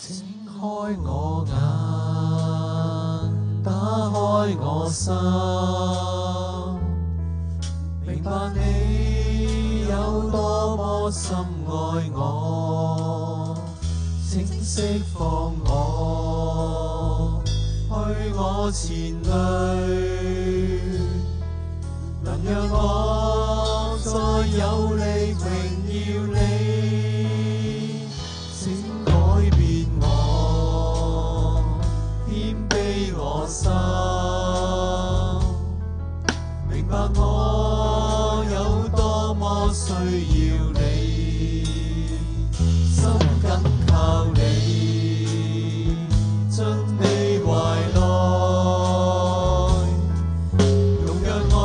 開我眼，打開我心，明白你有多麼深愛我，請釋放我，去我前慮，能讓我再有力榮耀你。心明白我有多麼需要你，心緊靠你，進你懷內，容讓我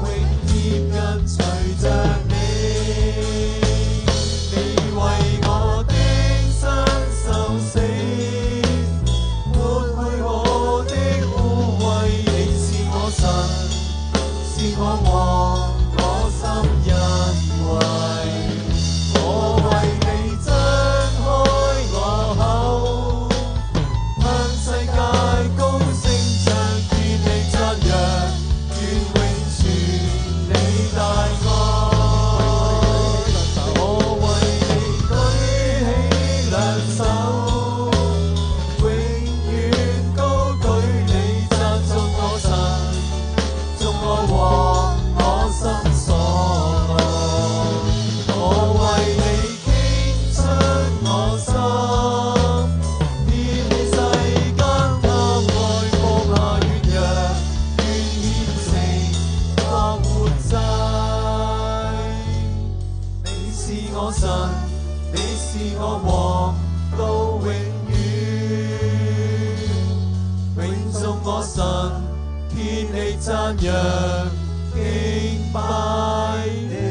永遠跟隨着你。你為我的身受死，是我王，我心欣慰。我為你張開我口，向世界高聲唱，願你讚揚，願永存你大愛。我為你舉起兩手，永遠高舉你，讚頌我神。我和我心所愛，我為你傾出我心，獻你世間貪愛，放下軟弱，願獻成作活祭。你是我神，你是我王，到永遠，永頌我神。獻你讚揚，敬拜你。